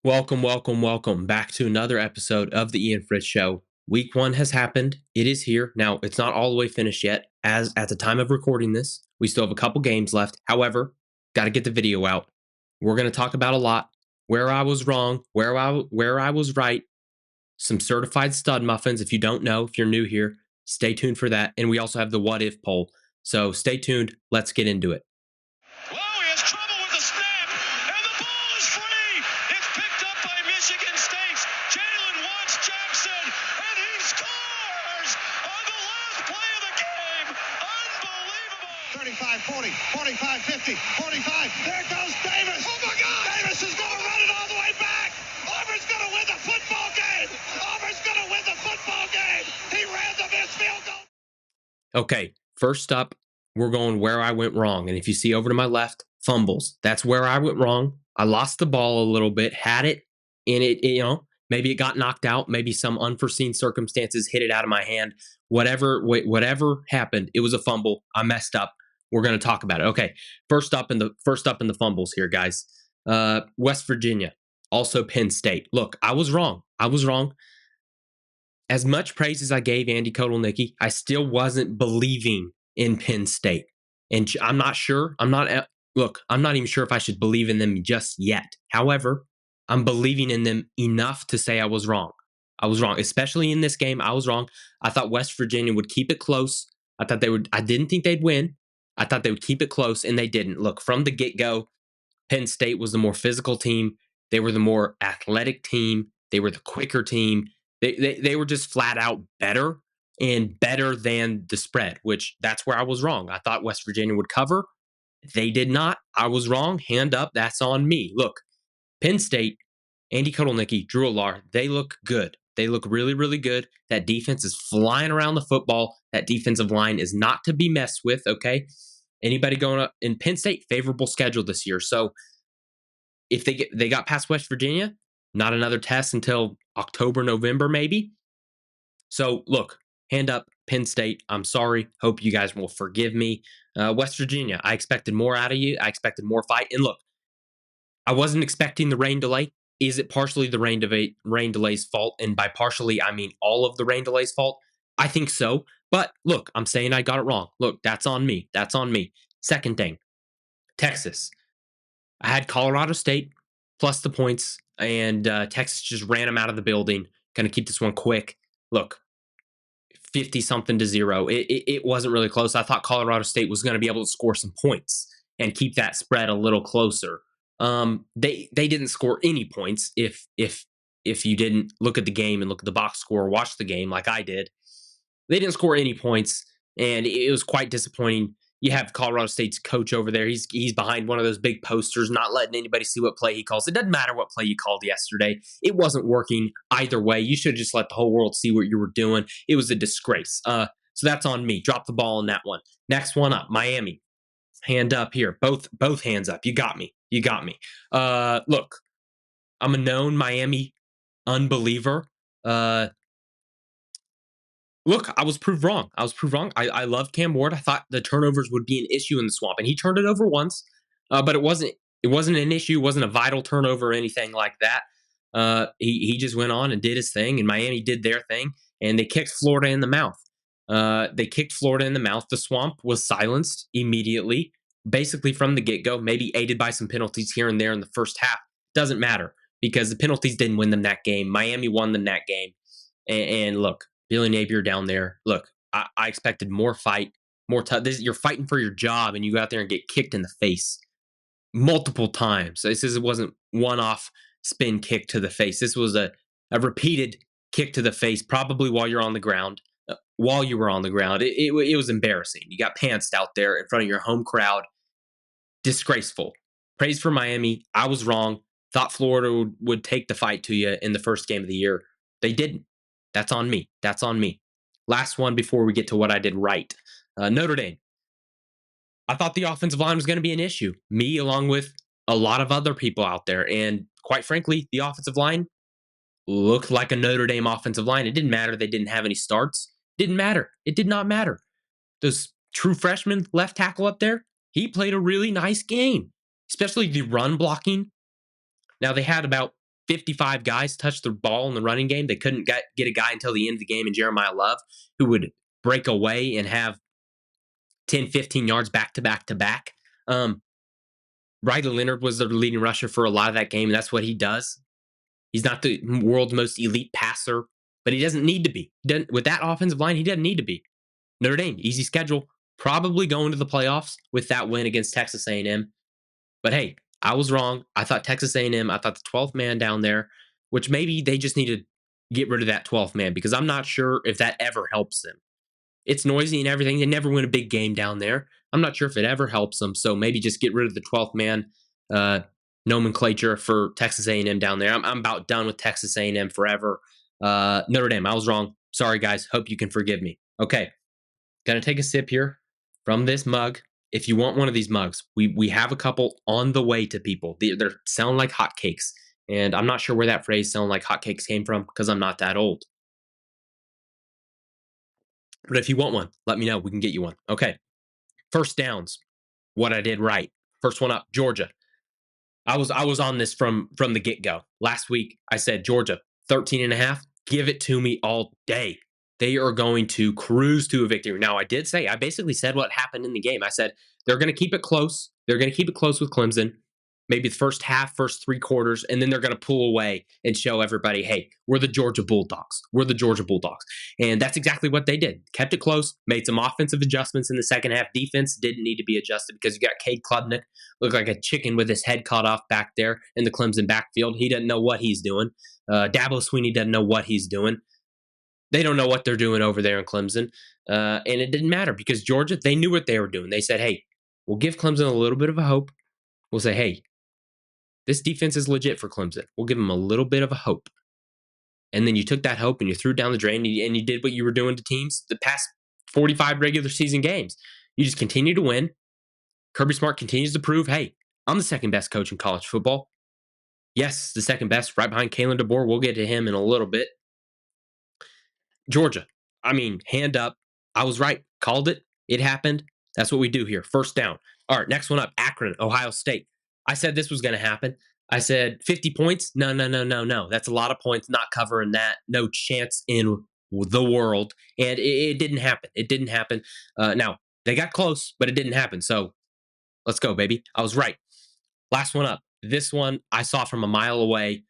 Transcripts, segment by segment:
Welcome back to another episode of the Ian Fritts Show. Week one has happened. It is here. Now, it's not all the way finished yet. As at the time of recording this, we still have a couple games left. However, got to get the video out. We're going to talk about a lot. Where I was wrong, where I was right, some certified stud muffins. If you don't know, if you're new here, stay tuned for that. And we also have the what if poll. So stay tuned. Let's get into it. Whoa, he has trouble with the snap, and the ball is free. It's picked up by Michigan State's Jalen Watts Jackson, and he scores on the last play of the game. Unbelievable. 35, 40, 45, 50, 45. There goes Davis. Oh, my God. Davis is going to run it all the way back. Auburn's going to win the football game. Auburn's going to win the football game. He ran the missed field goal. Okay, first up, we're going where I went wrong. And if you see over to my left, fumbles. That's where I went wrong. I lost the ball a little bit, had it, and maybe it got knocked out. Maybe some unforeseen circumstances hit it out of my hand. Whatever happened, it was a fumble. I messed up. We're going to talk about it. Okay, first up in the fumbles here, guys. West Virginia, also Penn State. Look, I was wrong. As much praise as I gave Andy Kotelnicki, I still wasn't believing in Penn State. And I'm not sure. I'm not even sure if I should believe in them just yet. However, I'm believing in them enough to say I was wrong. I was wrong, especially in this game. I was wrong. I thought West Virginia would keep it close. I didn't think they'd win. I thought they would keep it close, and they didn't. Look, from the get-go, Penn State was the more physical team. They were the more athletic team. They were the quicker team. They were just flat out better and better than the spread, which that's where I was wrong. I thought West Virginia would cover. They did not. I was wrong. Hand up. That's on me. Look, Penn State, Andy Kotelnicki, Drew Allar, they look good. They look really, really good. That defense is flying around the football. That defensive line is not to be messed with, okay? Anybody going up in Penn State, favorable schedule this year. So if they got past West Virginia, not another test until October, November, maybe. So look, hand up, Penn State. I'm sorry. Hope you guys will forgive me. West Virginia, I expected more out of you. I expected more fight. And look, I wasn't expecting the rain delay. Is it partially the rain delay's fault? And by partially, I mean all of the rain delay's fault. I think so. But look, I'm saying I got it wrong. Look, that's on me. That's on me. Second thing, Texas. I had Colorado State plus the points, and Texas just ran them out of the building. Going to keep this one quick. Look, 50 something to 0. It wasn't really close. I thought Colorado State was going to be able to score some points and keep that spread a little closer. They didn't score any points. If you didn't look at the game and look at the box score, watch the game like I did, they didn't score any points, and it was quite disappointing. You have Colorado State's coach over there. He's behind one of those big posters, not letting anybody see what play he calls. It doesn't matter what play you called yesterday. It wasn't working either way. You should have just let the whole world see what you were doing. It was a disgrace. So that's on me. Drop the ball on that one. Next one up, Miami. Hand up here. Both hands up. You got me. Look, I'm a known Miami unbeliever. Look, I was proved wrong. I love Cam Ward. I thought the turnovers would be an issue in the swamp, and he turned it over once, but it wasn't. It wasn't an issue. It wasn't a vital turnover or anything like that. He just went on and did his thing, and Miami did their thing, and they kicked Florida in the mouth. The swamp was silenced immediately, basically from the get go. Maybe aided by some penalties here and there in the first half. Doesn't matter because the penalties didn't win them that game. Miami won them that game, and look. Billy Napier down there. Look, I expected more fight, more tough. You're fighting for your job, and you go out there and get kicked in the face multiple times. It wasn't one-off spin kick to the face. This was a repeated kick to the face, probably while you're on the ground. While you were on the ground, it was embarrassing. You got pantsed out there in front of your home crowd. Disgraceful. Praise for Miami. I was wrong. Thought Florida would take the fight to you in the first game of the year. They didn't. That's on me. Last one before we get to what I did right. Notre Dame. I thought the offensive line was going to be an issue. Me, along with a lot of other people out there. And quite frankly, the offensive line looked like a Notre Dame offensive line. It didn't matter. They didn't have any starts. Didn't matter. It did not matter. Those true freshman left tackle up there, he played a really nice game, especially the run blocking. Now, they had about 55 guys touched the ball in the running game. They couldn't get a guy until the end of the game in Jeremiah Love, who would break away and have 10, 15 yards back to back to back. Riley Leonard was the leading rusher for a lot of that game, and that's what he does. He's not the world's most elite passer, but he doesn't need to be. With that offensive line, he doesn't need to be. Notre Dame, easy schedule, probably going to the playoffs with that win against Texas A&M. But hey, I was wrong. I thought Texas A&M, I thought the 12th man down there, which maybe they just need to get rid of that 12th man because I'm not sure if that ever helps them. It's noisy and everything. They never win a big game down there. I'm not sure if it ever helps them. So maybe just get rid of the 12th man uh, nomenclature for Texas A&M down there. I'm about done with Texas A&M forever. Notre Dame, I was wrong. Sorry, guys. Hope you can forgive me. Okay, gonna take a sip here from this mug. If you want one of these mugs, we have a couple on the way to people. They're selling like hotcakes, and I'm not sure where that phrase "selling like hotcakes" came from because I'm not that old. But if you want one, let me know. We can get you one. Okay. First downs. What I did right. First one up, Georgia. I was on this from the get-go. Last week I said Georgia 13 and a half. Give it to me all day. They are going to cruise to a victory. Now I did say I basically said what happened in the game. I said they're going to keep it close. They're going to keep it close with Clemson. Maybe the first half, first three quarters, and then they're going to pull away and show everybody, hey, we're the Georgia Bulldogs. We're the Georgia Bulldogs. And that's exactly what they did. Kept it close, made some offensive adjustments in the second half. Defense didn't need to be adjusted because you got Cade Klubnik, looked like a chicken with his head cut off back there in the Clemson backfield. He doesn't know what he's doing. Dabo Sweeney doesn't know what he's doing. They don't know what they're doing over there in Clemson. And it didn't matter because Georgia, they knew what they were doing. They said, hey, we'll give Clemson a little bit of a hope. We'll say, hey, this defense is legit for Clemson. We'll give them a little bit of a hope. And then you took that hope and you threw it down the drain and you did what you were doing to teams the past 45 regular season games. You just continue to win. Kirby Smart continues to prove, hey, I'm the second best coach in college football. Yes, the second best, right behind Kalen DeBoer. We'll get to him in a little bit. Georgia, I mean, hand up. I was right. Called it. It happened. That's what we do here. First down. All right, next one up, Akron, Ohio State. I said this was going to happen. I said 50 points. No, no, no, no, no. That's a lot of points. Not covering that. No chance in the world. And it didn't happen. It didn't happen. Now, they got close, but it didn't happen. So let's go, baby. I was right. Last one up. This one I saw from a mile away.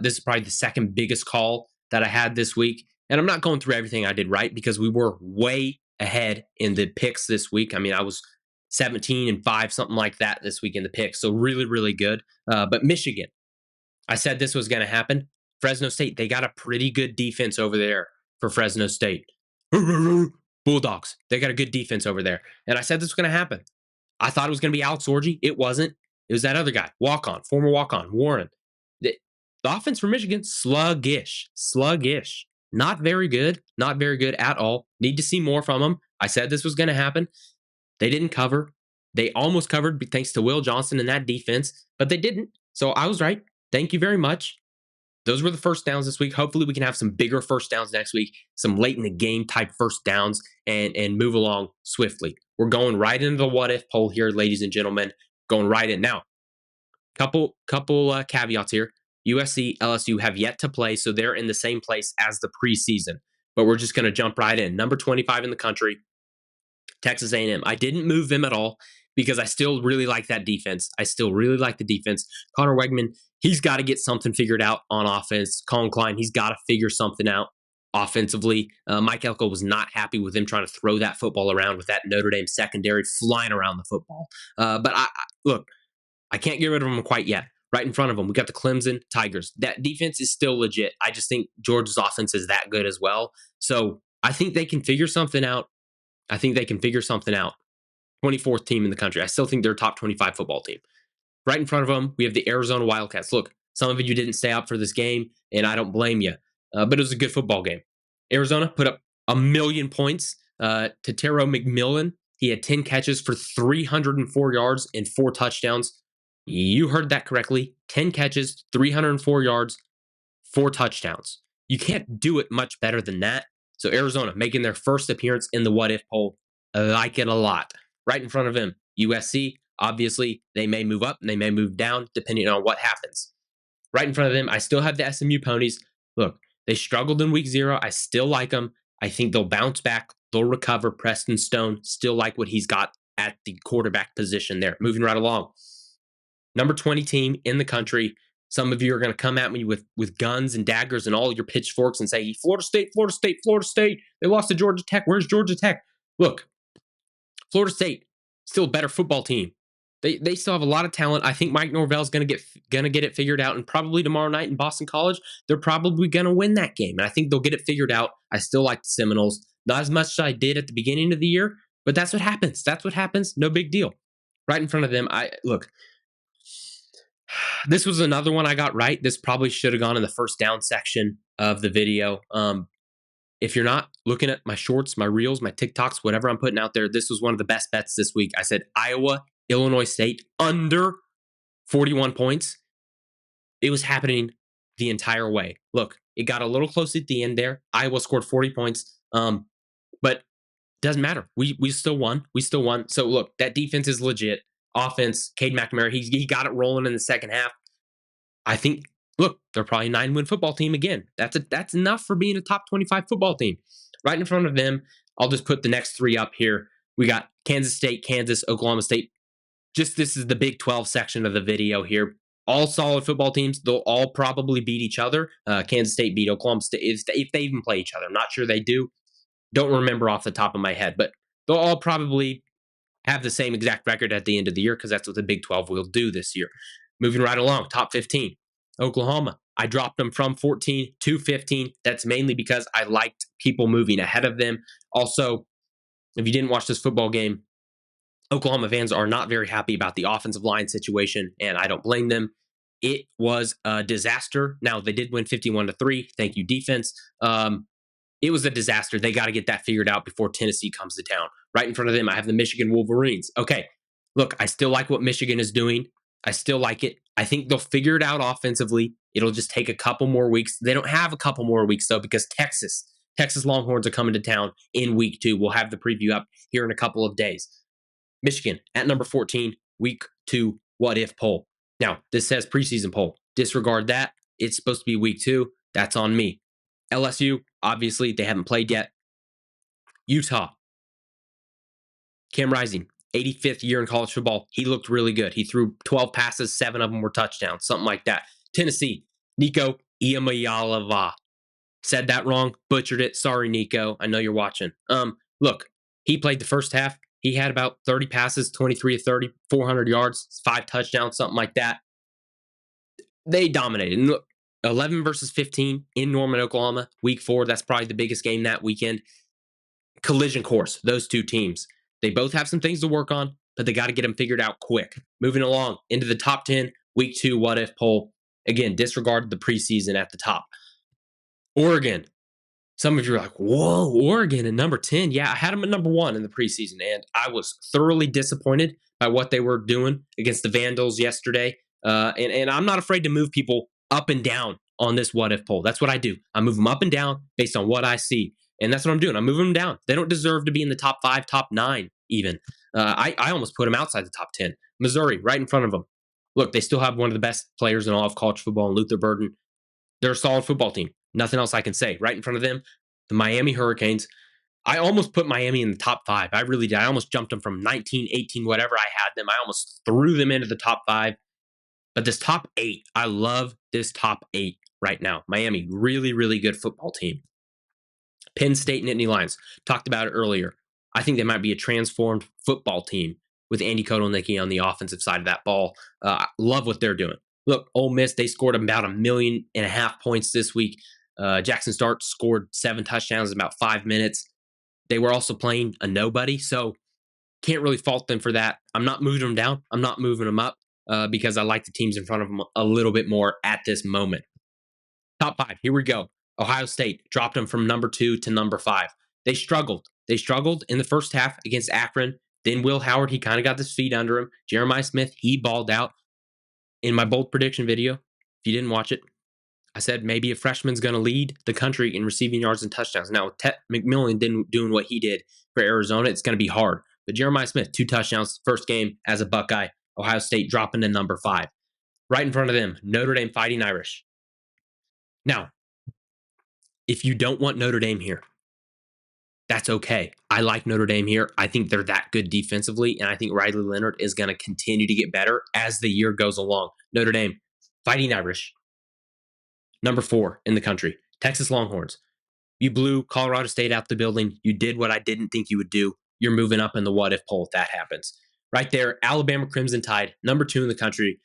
This is probably the second biggest call that I had this week. And I'm not going through everything I did right because we were way ahead in the picks this week. I mean, I was 17 and 5, something like that this week in the picks. So really, really good. But Michigan, I said this was going to happen. Fresno State, they got a pretty good defense over there for Fresno State. Bulldogs, they got a good defense over there. And I said this was going to happen. I thought it was going to be Alex Orji. It wasn't. It was that other guy, former walk on, Warren. The offense for Michigan, sluggish. Not very good. Not very good at all. Need to see more from them. I said this was going to happen. They didn't cover. They almost covered thanks to Will Johnson and that defense, but they didn't. So I was right. Thank you very much. Those were the first downs this week. Hopefully, we can have some bigger first downs next week, some late in the game type first downs, and move along swiftly. We're going right into the what if poll here, ladies and gentlemen. Going right in now. Couple caveats here. USC, LSU have yet to play, so they're in the same place as the preseason. But we're just going to jump right in. Number 25 in the country, Texas A&M. I didn't move them at all because I still really like that defense. I still really like the defense. Connor Wegman, he's got to get something figured out on offense. Colin Klein, he's got to figure something out offensively. Mike Elko was not happy with him trying to throw that football around with that Notre Dame secondary flying around the football. But look, I can't get rid of them quite yet. Right in front of them, we got the Clemson Tigers. That defense is still legit. I just think Georgia's offense is that good as well. So I think they can figure something out. 24th team in the country. I still think they're a top 25 football team. Right in front of them, we have the Arizona Wildcats. Look, some of you didn't stay up for this game, and I don't blame you. But it was a good football game. Arizona put up 1,000,000 points to Tero McMillan. He had 10 catches for 304 yards and 4 touchdowns. You heard that correctly. 10 catches, 304 yards, 4 touchdowns. You can't do it much better than that. So Arizona making their first appearance in the what if poll. I like it a lot. Right in front of him, USC. Obviously, they may move up and they may move down depending on what happens. Right in front of them, I still have the SMU Ponies. Look, they struggled in week 0. I still like them. I think they'll bounce back. They'll recover. Preston Stone, still like what he's got at the quarterback position there. Moving right along. Number 20 team in the country. Some of you are going to come at me with guns and daggers and all your pitchforks and say, Florida State, Florida State, Florida State. They lost to Georgia Tech. Where's Georgia Tech? Look, Florida State, still a better football team. They still have a lot of talent. I think Mike Norvell's gonna get it figured out, and probably tomorrow night in Boston College, they're probably gonna win that game. And I think they'll get it figured out. I still like the Seminoles, not as much as I did at the beginning of the year, but that's what happens. That's what happens. No big deal. Right in front of them, I look. This was another one I got right. This probably should have gone in the first down section of the video. If you're not looking at my shorts, my reels, my TikToks, whatever I'm putting out there, this was one of the best bets this week. I said Iowa, Illinois State under 41 points. It was happening the entire way. Look, it got a little close at the end there. Iowa scored 40 points. But doesn't matter. We still won. We still won. So look, that defense is legit. Offense, Cade McNamara, he got it rolling in the second half. I think, look, they're probably a 9-win football team again. That's enough for being a top 25 football team. Right in front of them, I'll just put the next 3 up here. We got Kansas State, Kansas, Oklahoma State. Just this is the Big 12 section of the video here. All solid football teams. They'll all probably beat each other. Kansas State beat Oklahoma State if they even play each other. I'm not sure they do. Don't remember off the top of my head, but they'll all probably have the same exact record at the end of the year because that's what the Big 12 will do this year. Moving right along, top 15. Oklahoma, I dropped them from 14 to 15. That's mainly because I liked people moving ahead of them. Also, if you didn't watch this football game, Oklahoma fans are not very happy about the offensive line situation, and I don't blame them. It was a disaster. Now, they did win 51-3. Thank you, defense. It was a disaster. They got to get that figured out before Tennessee comes to town. Right in front of them, I have the Michigan Wolverines. Okay, look, I still like what Michigan is doing. I still like it. I think they'll figure it out offensively. It'll just take a couple more weeks. They don't have a couple more weeks, though, because Texas Longhorns are coming to town in week 2. We'll have the preview up here in a couple of days. Michigan at number 14, week 2, what if poll. Now, this says preseason poll. Disregard that. It's supposed to be week 2. That's on me. LSU, obviously, they haven't played yet. Utah, Cam Rising, 85th year in college football. He looked really good. He threw 12 passes, 7 of them were touchdowns, something like that. Tennessee, Nico Iamaleava. Said that wrong, butchered it. Sorry, Nico. I know you're watching. Look, he played the first half. He had about 30 passes, 23 of 30, 400 yards, 5 touchdowns, something like that. They dominated. And look, 11 versus 15 in Norman, Oklahoma, week 4. That's probably the biggest game that weekend. Collision course, those two teams. They both have some things to work on, but they got to get them figured out quick. Moving along into the top 10, week 2, what if poll. Again, disregard the preseason at the top. Oregon. Some of you are like, whoa, Oregon at number 10. Yeah, I had them at number 1 in the preseason, and I was thoroughly disappointed by what they were doing against the Vandals yesterday. And I'm not afraid to move people up and down on this what if poll. That's what I do. I move them up and down based on what I see. And that's what I'm doing. I'm moving them down. They don't deserve to be in the top 5, top 9 even. I almost put them outside the top 10. Missouri, right in front of them. Look, they still have one of the best players in all of college football, and Luther Burden. They're a solid football team. Nothing else I can say. Right in front of them, the Miami Hurricanes. I almost put Miami in the top 5. I really did. I almost jumped them from 19, 18, whatever I had them. I almost threw them into the top 5. But this top 8, I love this top 8 right now. Miami, really, really good football team. Penn State and Nittany Lions, talked about it earlier. I think they might be a transformed football team with Andy Kotelnicki on the offensive side of that ball. Love what they're doing. Look, Ole Miss, they scored about 1.5 million points this week. Jackson Stark scored 7 touchdowns in about 5 minutes. They were also playing a nobody, so can't really fault them for that. I'm not moving them down. I'm not moving them up because I like the teams in front of them a little bit more at this moment. Top 5, here we go. Ohio State dropped them from number 2 to number 5. They struggled. They struggled in the first half against Akron. Then Will Howard, he kind of got his feet under him. Jeremiah Smith, he balled out. In my bold prediction video, if you didn't watch it, I said maybe a freshman's going to lead the country in receiving yards and touchdowns. Now, with McMillan doing what he did for Arizona, it's going to be hard. But Jeremiah Smith, 2 touchdowns, first game as a Buckeye. Ohio State dropping to number 5. Right in front of them, Notre Dame Fighting Irish. Now, if you don't want Notre Dame here, that's okay. I like Notre Dame here. I think they're that good defensively, and I think Riley Leonard is going to continue to get better as the year goes along. Notre Dame, Fighting Irish, number 4 in the country. Texas Longhorns, you blew Colorado State out the building. You did what I didn't think you would do. You're moving up in the what if poll if that happens. Right there, Alabama Crimson Tide, number 2 in the country.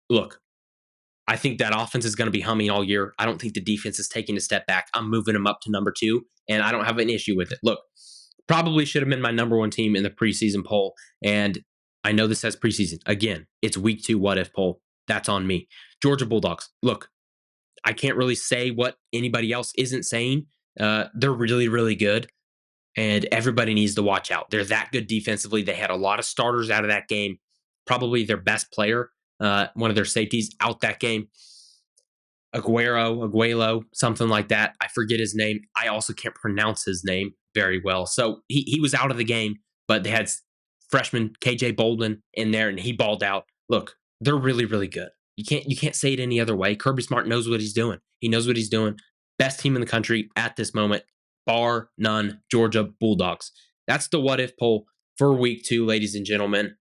Look, I think that offense is going to be humming all year. I don't think the defense is taking a step back. I'm moving them up to number 2, and I don't have an issue with it. Look, probably should have been my number 1 team in the preseason poll, and I know this says preseason. Again, it's week 2 what if poll. That's on me. Georgia Bulldogs. Look, I can't really say what anybody else isn't saying. They're really, really good, and everybody needs to watch out. They're that good defensively. They had a lot of starters out of that game. Probably their best player, one of their safeties, out that game. Aguelo, something like that. I forget his name. I also can't pronounce his name very well. So he was out of the game, but they had freshman KJ Bolden in there, and he balled out. Look, they're really, really good. You can't say it any other way. Kirby Smart knows what he's doing. He knows what he's doing. Best team in the country at this moment, bar none. Georgia Bulldogs. That's the what if poll for week 2, ladies and gentlemen.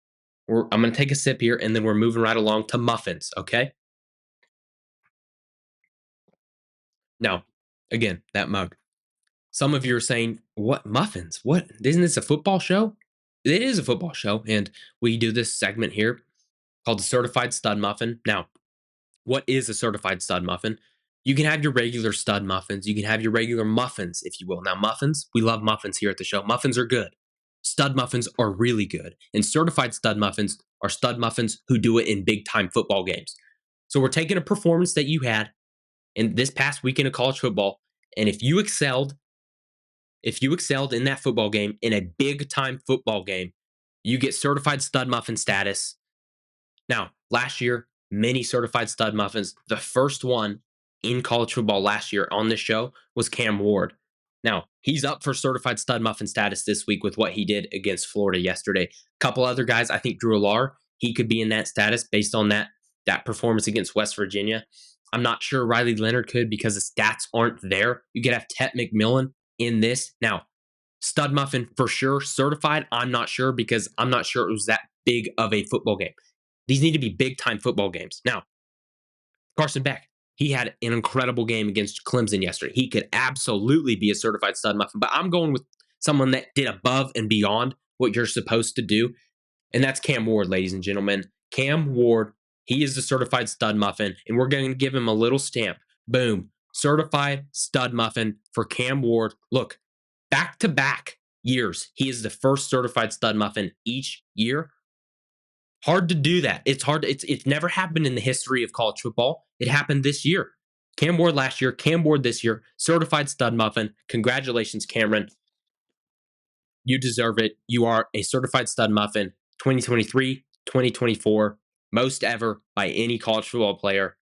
I'm going to take a sip here, and then we're moving right along to muffins. Okay. Now, again, that mug. Some of you are saying, "What muffins? What? Isn't this a football show?" It is a football show, and we do this segment here called the Certified Stud Muffin. Now, what is a certified stud muffin? You can have your regular stud muffins. You can have your regular muffins, if you will. Now, muffins, we love muffins here at the show. Muffins are good. Stud muffins are really good. And certified stud muffins are stud muffins who do it in big time football games. So we're taking a performance that you had in this past weekend of college football, and if you excelled in that football game, in a big time football game, you get certified stud muffin status. Now, last year, many certified stud muffins. The first one in college football last year on this show was Cam Ward. Now, he's up for certified stud muffin status this week with what he did against Florida yesterday. A couple other guys, I think Drew Alar, he could be in that status based on that performance against West Virginia. I'm not sure Riley Leonard could because the stats aren't there. You could have Tet McMillan in this. Now, stud muffin for sure. Certified, I'm not sure because I'm not sure it was that big of a football game. These need to be big time football games. Now, Carson Beck, he had an incredible game against Clemson yesterday. He could absolutely be a certified stud muffin, but I'm going with someone that did above and beyond what you're supposed to do. And that's Cam Ward, ladies and gentlemen. Cam Ward, he is the certified stud muffin, and we're going to give him a little stamp. Boom. Certified stud muffin for Cam Ward. Look, back to back years, he is the first certified stud muffin each year. Hard to do that. It's hard. It's never happened in the history of college football. It happened this year. Cam Ward last year, Cam Ward this year, certified stud muffin. Congratulations, Cameron. You deserve it. You are a certified stud muffin 2023, 2024, most ever by any college football player.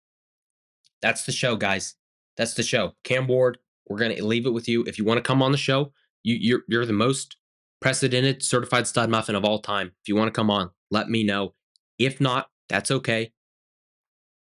That's the show, guys. That's the show. Cam Ward, we're going to leave it with you. If you want to come on the show, you're the most precedented certified stud muffin of all time. If you want to come on, let me know. If not, that's okay.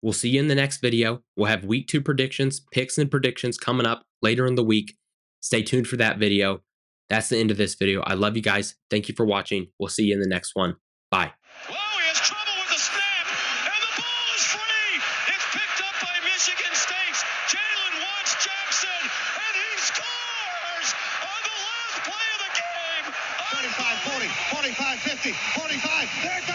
We'll see you in the next video. We'll have week 2 predictions, picks and predictions coming up later in the week. Stay tuned for that video. That's the end of this video. I love you guys. Thank you for watching. We'll see you in the next one. Bye. Whoa, he has trouble with the snap, and the ball is free. It's picked up by Michigan State's Jalen Jackson, and he scores on the last play of the game. 45, 40, 45, 50, 45. There it goes.